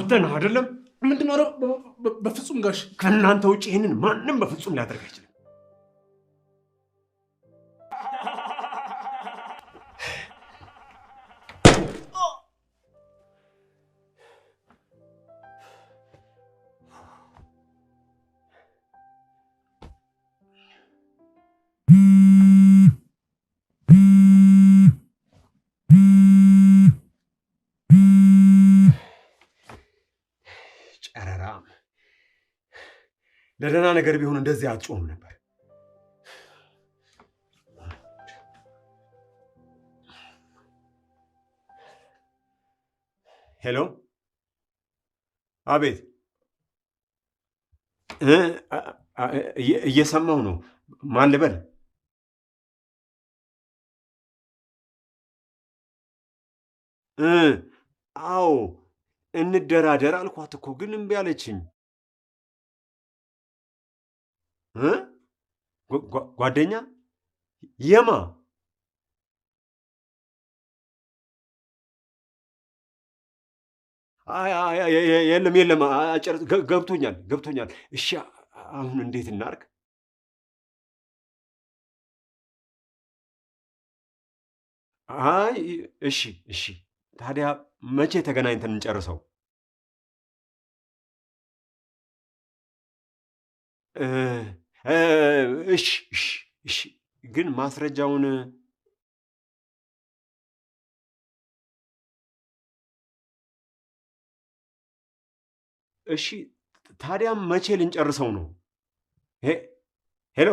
አንተ ነህ አይደለም? ምንድነው? ኧረ በፍጹም ጋሽ፣ ከእናንተ ውጭ ይሄንን ማንም በፍጹም ሊያደርግ አይችልም። ጨረራም ለደህና ነገር ቢሆን እንደዚህ አትጮህም ነበር። ሄሎ፣ አቤት። እየሰማሁ ነው። ማን ልበል? አዎ እንደራደር አልኳት እኮ ግን እምቢ አለችኝ። ጓደኛ? የማ? የለም ገብቶኛል። እሺ አሁን እንዴት እናርግ? አይ እሺ ታዲያ መቼ ተገናኝተን እንጨርሰው? እሺ ግን ማስረጃውን እሺ ታዲያ መቼ ልንጨርሰው ነው? ሄሎ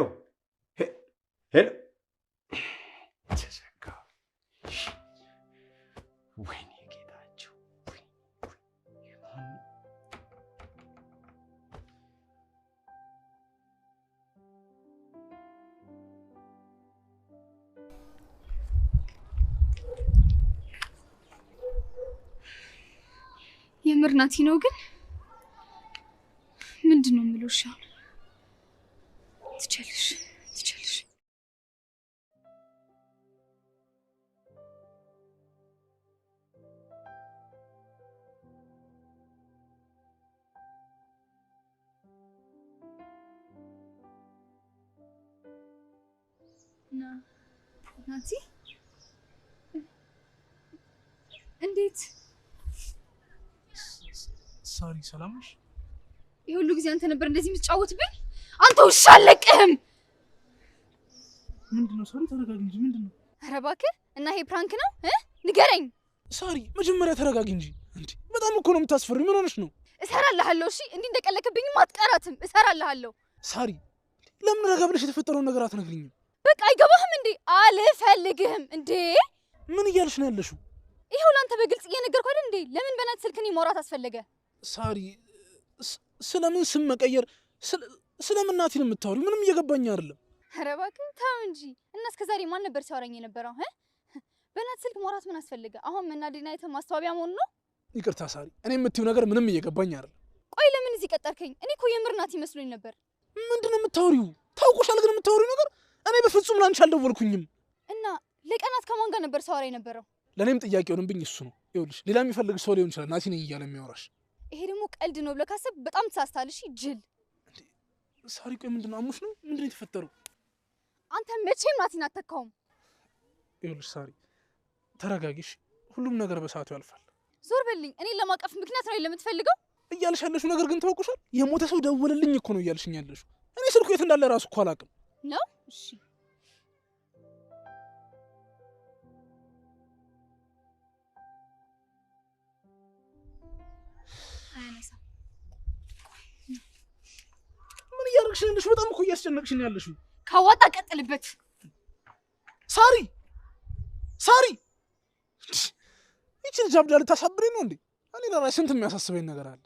ወይኔ ጌታቸው፣ የምር ናቲ ነው ግን ምንድነው የምልሽ? ትችልሽ ናቲ እንዴት? ሳሪ ሰላም ነሽ? የሁሉ ጊዜ አንተ ነበር እንደዚህ የምትጫወትብኝ? አንተ ውሻ አለቅህም። ምንድነው ሳሪ? ተረጋጊ እንጂ ምንድነው? ኧረ እባክህ እና ይሄ ፕራንክ ነው? ንገረኝ። ሳሪ መጀመሪያ ተረጋጊ እንጂ። እንዴ በጣም እኮ ነው የምታስፈሪ። ምን ሆነሽ ነው? እሰራልሃለሁ። እሺ እንዲህ እንደቀለክብኝም አትቀራትም። እሰራልሃለሁ። ሳሪ ለምን ረጋ ብለሽ የተፈጠረውን ነገር አትነግሪኝም? በቃ አይገባህም እንዴ? አልፈልግህም እንዴ። ምን እያልሽ ነው ያለሽው? ይሄው ላንተ በግልጽ እየነገርኩህ አይደል እንዴ? ለምን በእናትህ ስልክን ማውራት አስፈለገ? ሳሪ ስለምን ስም መቀየር ስለምን ናቲን የምታወሪው? ምንም እየገባኝ አይደለም። ኧረ እባክህ ተው እንጂ። እና እስከ ዛሬ ማን ነበር ሲያወራኝ የነበረው? በእናትህ ስልክ ማውራት ምን አስፈልገ? አሁን መናደድና አይተህ ማስተባበያ መሆኑ ነው? ይቅርታ ሳሪ፣ እኔ የምትይው ነገር ምንም እየገባኝ አይደለም። ቆይ ለምን እዚህ ቀጠርከኝ? እኔ እኮ የምር ናቲ መስሎኝ ነበር። ምንድነው የምታወሪው? ታውቁሻል ግን የምታወሪው ነገር እኔ በፍጹም ላንቺ አልደወልኩኝም። እና ለቀናት ከማን ጋር ነበር ሲያወራ የነበረው? ለእኔም ጥያቄ ሆንብኝ እሱ ነው። ይኸውልሽ ሌላ የሚፈልግ ሰው ሊሆን ይችላል ናቲ ነኝ እያለ የሚያወራሽ። ይሄ ደግሞ ቀልድ ነው ብለህ ካሰብክ በጣም ተሳስተሃል። እሺ ጅል። ሳሪ ቆይ ምንድነው አሙሽ ነው? ምንድነው የተፈጠረው? አንተ መቼም ናቲን አትተካውም። ይኸውልሽ ሳሪ ተረጋጊሽ፣ ሁሉም ነገር በሰዓቱ ያልፋል። ዞር በልኝ። እኔን ለማቀፍ ምክንያት ነው የምትፈልገው እያልሽ ያለሽው ነገር ግን ታውቁሻል። የሞተ ሰው ደወለልኝ እኮ ነው እያልሽኝ ያለሽው። እኔ ስልኩ የት እንዳለ ራሱ እኮ አላውቅም ነው። እሺ አያነሳም። ምን እያደረግሽ ነው ያለሽው? በጣም እኮ እያስጨነቅሽኝ ያለሽው። ካዋጣ ቀጥልበት። ሳሪ ይቺ ልጅ አብዳ ልታሳብረኝ ነው እንዴ? እኔ ለራሴ ስንት የሚያሳስበኝ ነገር አለ።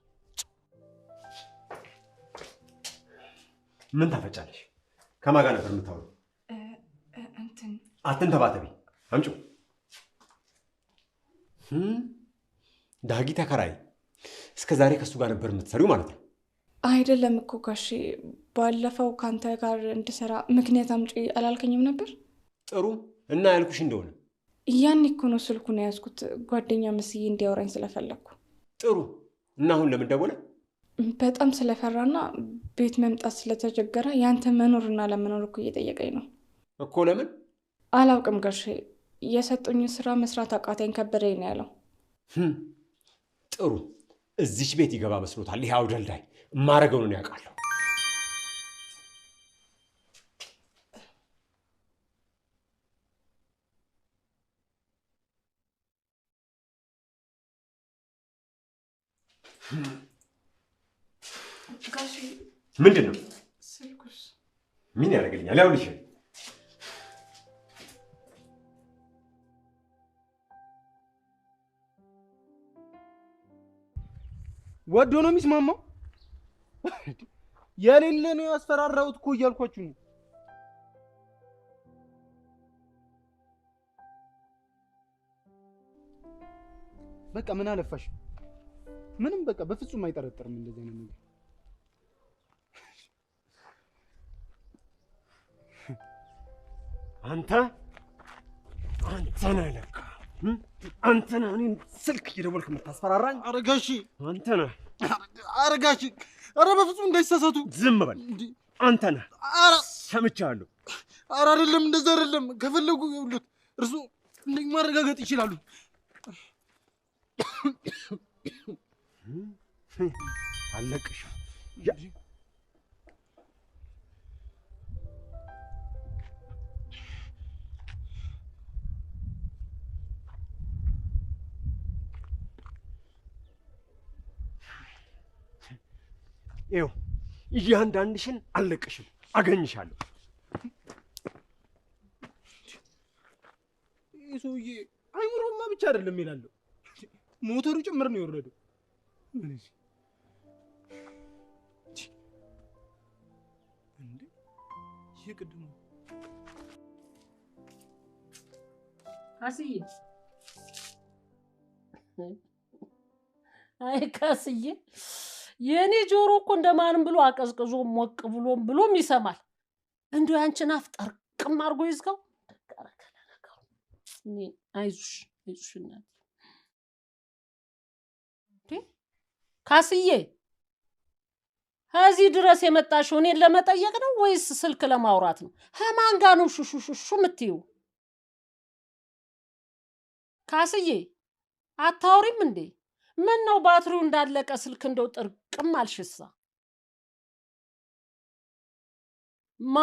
ምን ታፈጫለሽ? ከማን ጋር ነበር የምታወሪው? አትንተባተቢ። አምጪው። ዳጊ ተከራይ እስከ ዛሬ ከሱ ጋር ነበር የምትሰሪው ማለት ነው? አይደለም እኮ ጋሼ፣ ባለፈው ካንተ ጋር እንድሰራ ምክንያት አምጪ አላልከኝም ነበር? ጥሩ እና ያልኩሽ እንደሆነ ያኔ እኮ ነው ስልኩን የያዝኩት፣ ጓደኛ መስዬ እንዲያወራኝ ስለፈለግኩ። ጥሩ እና አሁን ለምን ደወለ? በጣም ስለፈራና ቤት መምጣት ስለተቸገረ ያንተ መኖርና ለመኖር እኮ እየጠየቀኝ ነው እኮ። ለምን? አላውቅም ጋሼ። የሰጡኝ ስራ መስራት አቃተኝ ከበደኝ ነው ያለው። ጥሩ። እዚች ቤት ይገባ መስሎታል። ይሄ አውደልዳይ ማረገውን ያውቃለሁ። ጋሼ ምንድን ነው? ስልኩስ ምን ያደርግልኛል? ያው ልሽ ወዶ ነው የሚስማማው። የሌለ ነው ያስፈራራሁት እኮ እያልኳችሁ ነው። በቃ ምን አለፋሽ? ምንም በቃ በፍጹም አይጠረጠርም እንደዚህ አይነት ነገር። አንተ ነህ ለካ። አንተ ነህ እኔን ስልክ እየደወልክ የምታስፈራራኝ? አረጋሽ አንተ ነህ። አረጋሽ፣ ኧረ በፍጹም እንዳይሳሳቱ። ዝም በል። አንተ ነህ። ኧረ ሰምቻለሁ። ኧረ አይደለም፣ እንደዛ አይደለም። ከፈለጉ ይኸውልህ እርሱ እንደኝ ማረጋገጥ ይችላሉ። አለቅሽ። ይኸው እያንዳንድሽን አለቅሽም፣ አገኝሻለሁ። ይህ ሰውዬ አይምሮማ ብቻ አይደለም ይላለሁ፣ ሞተሩ ጭምር ነው የወረደው። እንዴ ይቅድሙ ካስዬ፣ አይ ካስዬ፣ የኔ ጆሮ እኮ እንደማንም ብሎ አቀዝቅዞ ሞቅ ብሎም ይሰማል። እንዴ አንቺን አፍ ጠርቅም አድርጎ ይዝጋው። አይዞሽ እናት። ካስዬ፣ ከዚህ ድረስ የመጣሽው እኔን ለመጠየቅ ነው ወይስ ስልክ ለማውራት ነው? ከማን ጋር ነው ሹሹሹ የምትይው? ካስዬ አታውሪም እንዴ? ምን ነው ባትሪው እንዳለቀ ስልክ እንደው ጥርቅም አልሽሳ? ማ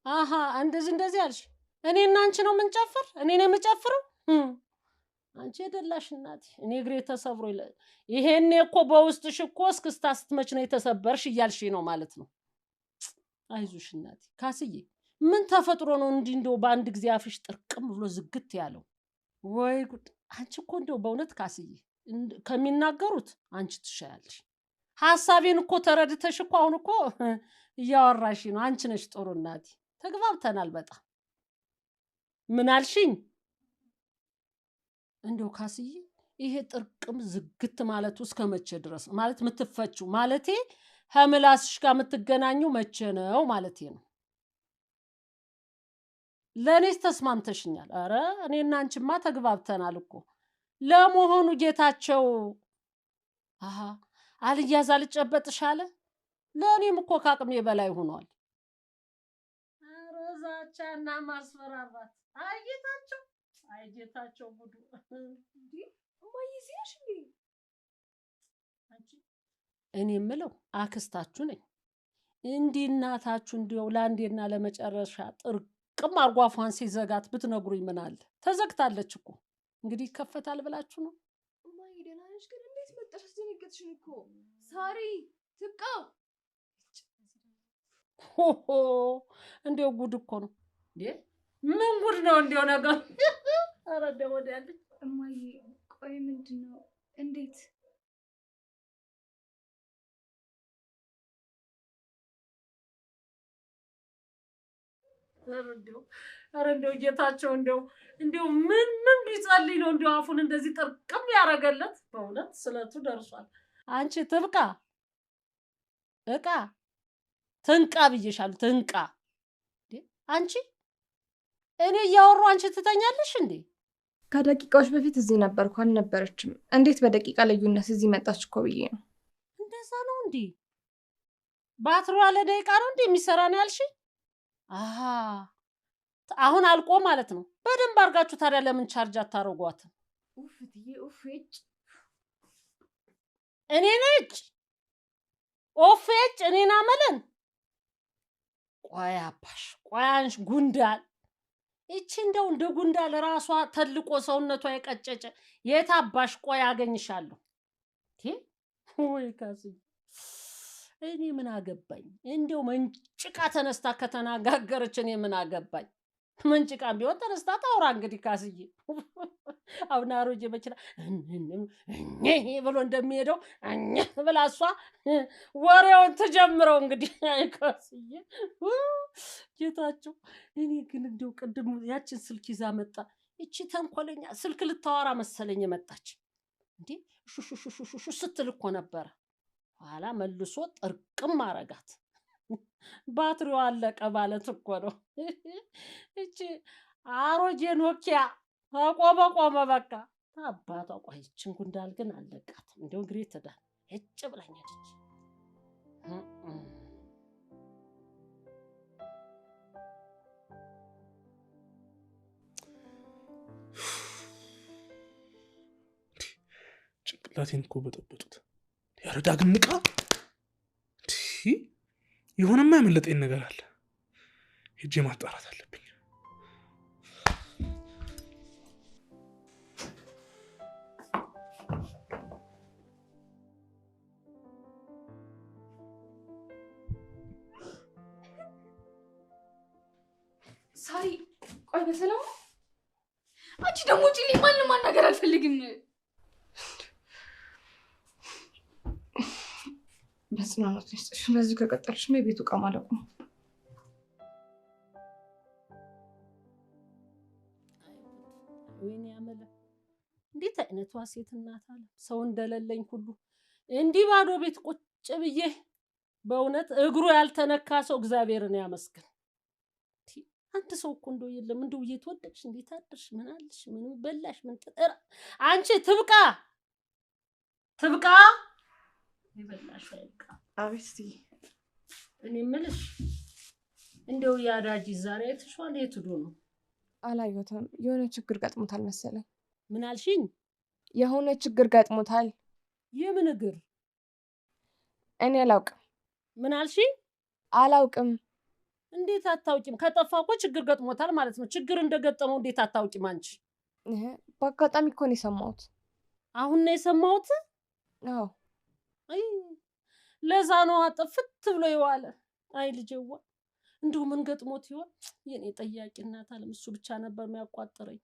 አሃ እንደዚህ አልሽ? እኔና አንቺ ነው የምንጨፍር? እኔ ነው የምጨፍረው? አንቺ የደላሽ እናቴ፣ እኔ እግሬ ተሰብሮ ይሄኔ እኮ በውስጥሽ እኮ እስክስታ ስትመች ነው የተሰበርሽ እያልሽ ነው ማለት ነው። አይዞሽ እናቴ። ካስዬ ምን ተፈጥሮ ነው እንዲህ እንደው በአንድ ጊዜ አፍሽ ጥርቅም ብሎ ዝግት ያለው? ወይ ጉድ! አንቺ እኮ እንደው በእውነት ካስዬ ከሚናገሩት አንቺ ትሻያለሽ። ሐሳቤን እኮ ተረድተሽ እኮ አሁን እኮ እያወራሽ ነው። አንቺ ነሽ ጥሩ እናቴ። ተግባብተናል በጣም። ምን አልሽኝ? እንደው ካስዬ ይሄ ጥርቅም ዝግት ማለቱ እስከ መቼ ድረስ ማለት የምትፈችው? ማለቴ ከምላስሽ ጋር የምትገናኙ መቼ ነው ማለቴ ነው። ለእኔስ ተስማምተሽኛል? ኧረ እኔና አንቺማ ተግባብተናል እኮ። ለመሆኑ ጌታቸው አልያዝ አልጨበጥሽ አለ? ለእኔም እኮ ከአቅሜ በላይ ሆኗል። ኧረ ዛቻና ማስፈራራት! አይ ጌታቸው ጉዱ! እማዬ እዚህ ነሽ እንዴ? እኔ የምለው አክስታችሁ ነኝ። እንዲህ እናታችሁ እንዲያው ለአንዴና ለመጨረሻ ጥርቅም አርጎ አፏን ሲዘጋት ብትነግሩኝ ምን አለ? ተዘግታለች እኮ። እንግዲህ ይከፈታል ብላችሁ ነው? እማዬ ደህና ነሽ? ግን እንዴት መጣሽ? አስደነገጥሽኝ እኮ ሳሪ። ትብቃው። ሆሆ እንዲያው ጉድ እኮ ነው እንዴ! ምን ጉድ ነው እንዲያው ነገር! ኧረ እንደው ወዲያለች። እማዬ ቆይ ምንድን ነው? እንዴት? ኧረ እንደው ጌታቸው እንደው ምን ቢጸልይ ነው እንደው አፉን እንደዚህ ጥርቅም ያደረገለት? በእውነት ስለቱ ደርሷል። አንቺ ትብቃ እቃ ትንቃ ብዬሻለሁ። ትንቃ እንዴ! አንቺ እኔ እያወራሁ አንቺ ትተኛለሽ እንዴ? ከደቂቃዎች በፊት እዚህ ነበርኩ። አልነበረችም። እንዴት በደቂቃ ልዩነት እዚህ መጣች እኮ ብዬ ነው። እንደዛ ነው እንዴ? ባትሪዋ ለደቂቃ ነው እንዴ የሚሰራ ነው ያልሽ? አሃ አሁን አልቆ ማለት ነው። በደንብ አድርጋችሁ ታዲያ ለምን ቻርጅ አታረጓትም? ኡፍትዬ ኡፍ እኔ ነች ኦፌጭ እኔና መለን ቆይ አባሽ ቆያንሽ ጉንዳል እቺ እንደው እንደ ጉንዳል ራሷ ተልቆ ሰውነቷ የቀጨጨ የታባሽ ቆይ አገኝሻለሁ ወይ ካስይ እኔ ምን አገባኝ እንደው መንጭቃ ተነስታ ከተናጋገረች እኔ ምን አገባኝ መንጭቃም ቢሆን ተነስታ ታውራ እንግዲህ ካስይ አሁን አሮጄ በችላ እኔ ብሎ እንደሚሄደው እኛ ብላሷ ወሬውን ተጀምረው እንግዲህ አይካስይ ጌታቸው እኔ ግን እንደው ቅድም ያችን ስልክ ይዛ መጣ እቺ ተንኮለኛ ስልክ ልታወራ መሰለኝ መጣች እንዴ ሹሹሹሹ ስትል እኮ ነበር ኋላ መልሶ ጥርቅም አረጋት ባትሪው አለቀ ማለት እኮ ነው እቺ አሮጄ ኖኪያ ቆመ በቃ አባቷ ቆይችን ጉንዳል ግን አለቃት እንደው ግሬ ተዳ እጭ ብላኛለች ጭንቅላቴን እኮ በጠበጡት ያረዳ ግን ንቃ የሆነማ ያመለጠኝ ነገር አለ ሄጄ ማጣራት አለብኝ ሳሪ ቆይ በሰላም አንቺ ደግሞ ጪሊ ማንንም ማናገር አልፈልግም በጽናት ነሽ በዚህ ከቀጠልሽ ቤቱ ዕቃ ማለቁ ወይኔ ያመለ እንዴት አይነቷ ሴት እናት አለ ሰው እንደለለኝ ሁሉ እንዲህ ባዶ ቤት ቁጭ ብዬ በእውነት እግሩ ያልተነካ ሰው እግዚአብሔርን ያመስግን አንተ ሰው እኮ እንደው የለም እንደው እየተወደድሽ እንዴት አድርሽ ምን አልሽ ምን በላሽ ምን ጥራ አንቺ ትብቃ ይበላሽ አይቃ አብስቲ እኔ ምልሽ እንደው ያዳጂ ዛሬ ተሽዋል የትዱ ነው አላየሁትም የሆነ ችግር ገጥሞታል መሰለኝ ምን አልሽኝ የሆነ ችግር ገጥሞታል የምን እግር እኔ አላውቅም ምን አልሽኝ አላውቅም እንዴት አታውቂም ከጠፋ እኮ ችግር ገጥሞታል ማለት ነው ችግር እንደገጠመው እንዴት አታውቂም አንቺ በአጋጣሚ እኮ ነው የሰማሁት አሁን ነው የሰማሁት አዎ አይ ለዛ ነው አጥፍት ብሎ ይዋለ አይ ልጅዋ እንደው ምን ገጥሞት ይሆን የኔ ጠያቂ እናት አለም እሱ ብቻ ነበር የሚያቋጥረኝ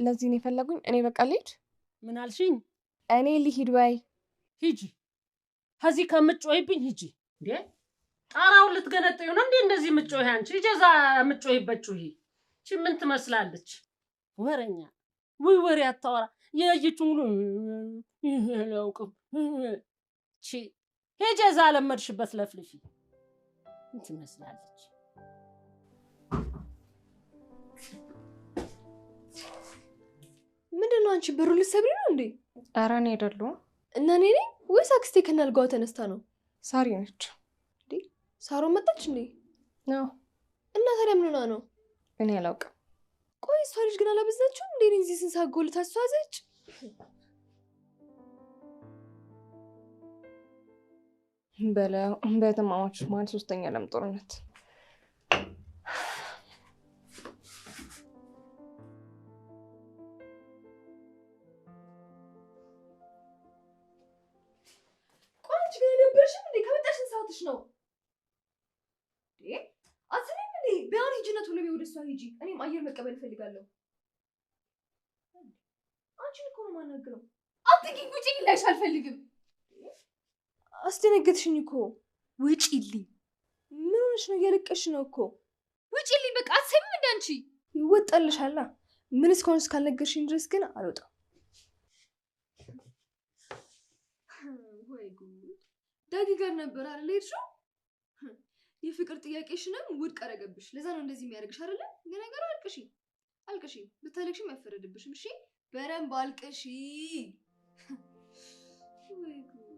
ለዚህ ነው የፈለጉኝ እኔ በቃ ልሂድ ምን አልሽኝ እኔ ልሂድ ወይ ሂጂ ከዚህ ከምጮይብኝ ሂጂ እንዴ ጣራው ልትገነጠዩ ነው እንዴ እንደዚህ ምጮይ አንቺ ጀዛ ምጮይበጩ እቺ ምን ትመስላለች ወረኛ ወይ ወሬ አታወራ የይቹ ያለውቁ እቺ ሄጀዛ ለመድሽበት ለፍልፊ ምን ትመስላለች ምንድነው አንቺ ብሩ ልትሰብሪ ነው እንዴ ኧረ እኔ አይደለሁም እና እኔ ነኝ ወይስ አክስቴ ከናልጋው ተነስታ ነው ሳሪ ነች እንዴ ሳሮን መጣች እንዴ ነው እና ታዲያ ምን ሆና ነው እኔ አላውቅም ቆይ እሷ ልጅ ግን አላበዛችሁም እንዴ እዚህ ስንሳጎል ታስዋዘች በለው በተማማች ማለት ሶስተኛ ዓለም ጦርነት ቆንጆ የነበርሽ እንዴ ከመጣሽ ሰዓትሽ ነው እንዴ አትሰሚም እንዴ ቢያንስ ሂጂነት ሁሉ ወደሷ ሂጂ እኔም አየር መቀበል ፈልጋለሁ አንቺን እኮ ነው ማናገረው አትጊኝ ውጪ ልላሽ አልፈልግም አስደነገጥሽኝ እኮ ውጪልኝ ምን ሆነሽ ነው ያለቀሽ ነው እኮ ውጪልኝ በቃ አትሰሚም እንዴ አንቺ ይወጣልሻላ ምን እስካሁን ካልነገርሽኝ ድረስ ግን አልወጣም ወይ ጉድ ዳጊ ጋር ነበር አይደል ሄድሽው የፍቅር ጥያቄሽንም ውድቅ አረገብሽ ለዛ ነው እንደዚህ የሚያደርግሽ አይደል ለነገሩ አልቅሺ አልቅሺ፣ ብታለቅሺም አይፈረድብሽም። እሺ በረንብ አልቅሺ።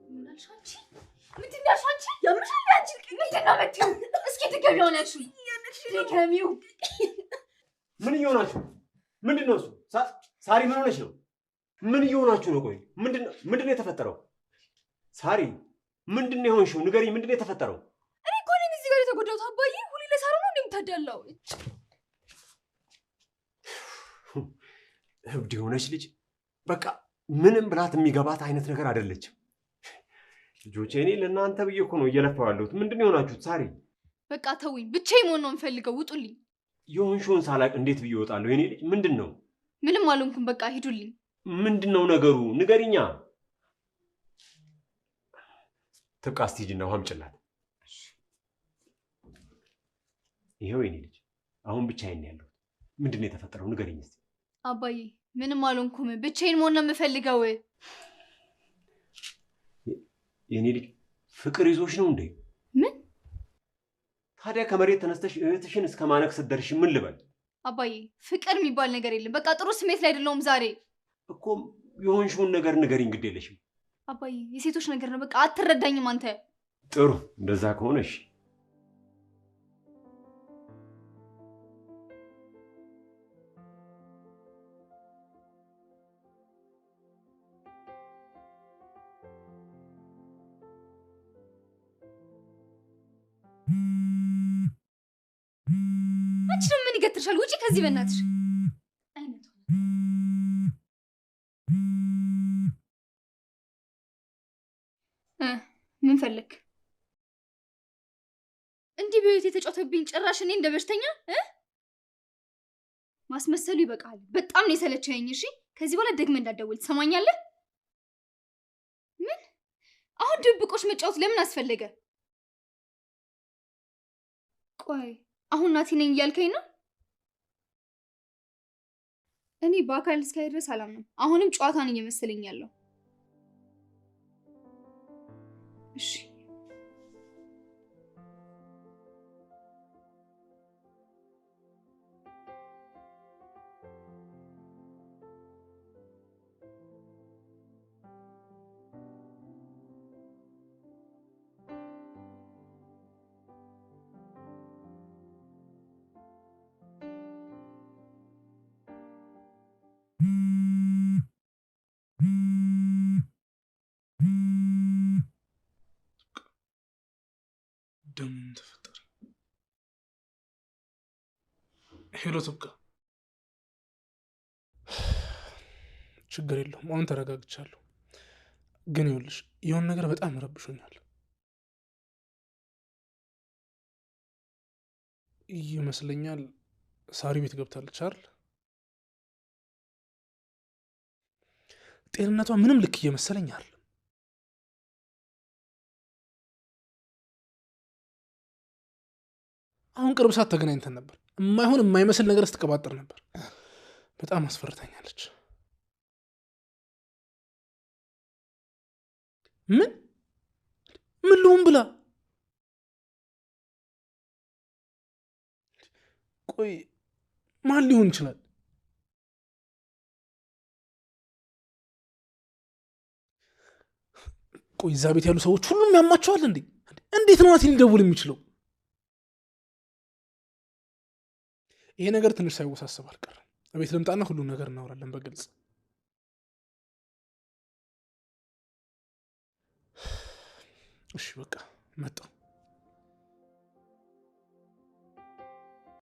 ምን አልሽ አንቺ? ምንድን ነው ያልሽው አንቺ? ያምሻል አንቺ? ምንድን ነው የምትይው? እስኪ ድገሚው አሁን ያልሽው። ድገሚው። ምን እየሆናችሁ? ምንድን ነው እሱ? ሳሪ ምን ሆነች ነው? ምን እየሆናችሁ ነው? ቆይ ምንድን ነው የተፈጠረው? ሳሪ ምንድን ነው የሆንሽው? ንገሪኝ፣ ምንድን ነው የተፈጠረው? እኔ እኮ ነኝ እዚህ ጋር የተጎዳሁት አባዬ። ሁሌ ለሳሩ ነው እንደምታዳላው። እብድ የሆነች ልጅ በቃ ምንም ብላት የሚገባት አይነት ነገር አይደለችም። ልጆቼ እኔ ለእናንተ ብዬ እኮ ነው እየለፋው ያለሁት። ምንድን ነው የሆናችሁት? ሳሪ በቃ ተውኝ፣ ብቻዬን መሆን ነው የምፈልገው። ውጡልኝ። የሆንሽውን ሳላቅ እንዴት ብዬ እወጣለሁ? የኔ ልጅ ምንድን ነው? ምንም አልሆንኩም። በቃ ሂዱልኝ። ምንድን ነው ነገሩ? ንገሪኛ። ትብቃ። እስቲ ሂጂና ውሃ አምጪላት። ይኸው የኔ ልጅ አሁን ብቻዬን ነው ያለሁት። ምንድን ነው የተፈጠረው? ንገሪኝ እስቲ። አባዬ ምንም አልሆንኩም። ብቻዬን መሆን ነው የምፈልገው። የኔ ልጅ ፍቅር ይዞሽ ነው እንዴ? ምን ታዲያ ከመሬት ተነስተሽ እህትሽን እስከ ማነቅ ስትደርሽ ምን ልበል? አባዬ ፍቅር የሚባል ነገር የለም። በቃ ጥሩ ስሜት ላይ አይደለሁም ዛሬ እኮ። የሆንሽውን ነገር ንገሪኝ፣ ግድ የለሽም። አባዬ የሴቶች ነገር ነው። በቃ አትረዳኝም አንተ። ጥሩ እንደዛ ከሆነ እሺ። አንቺ ነው ምን ይገትርሻል? ውጪ ከዚህ በእናትሽ። አይነቱ ምን ፈለክ? እንዲህ በህይወት የተጫወተብኝ ጭራሽ እኔ እንደ በሽተኛ ማስመሰሉ ይበቃል። በጣም ነው የሰለቸኝ። እሺ ከዚህ በኋላ ደግመህ እንዳትደውል ትሰማኛለህ? ምን አሁን ድብቆሽ መጫወት ለምን አስፈለገ? ቆይ አሁን ናቲ ነኝ እያልከኝ ነው? እኔ በአካል እስካይ ድረስ አላምንም። አሁንም ጨዋታ ነኝ እየመሰለኝ ያለው። እሺ ደም ተፈጠረ። ሄሎ ትብቃ። ችግር የለውም አሁን ተረጋግቻለሁ። ግን ይኸውልሽ የሆነ ነገር በጣም ረብሾኛል ይመስለኛል። ሳሪ ቤት ገብታለች አይደል? ጤንነቷ ምንም ልክ እየመሰለኝ አይደል? አሁን ቅርብ ሰዓት ተገናኝተን ነበር። የማይሆን የማይመስል ነገር ስትቀባጥር ነበር። በጣም አስፈርታኛለች። ምን ልሁን ብላ? ቆይ ማን ሊሆን ይችላል? ቆይ እዛ ቤት ያሉ ሰዎች ሁሉም ያማቸዋል እንዴ? እንዴት ነው ናቲ ሊደውል የሚችለው? ይሄ ነገር ትንሽ ሳይወሳሰብ አልቀረም። ቤት ልምጣና ሁሉን ነገር እናወራለን በግልጽ። እሺ በቃ መጣሁ።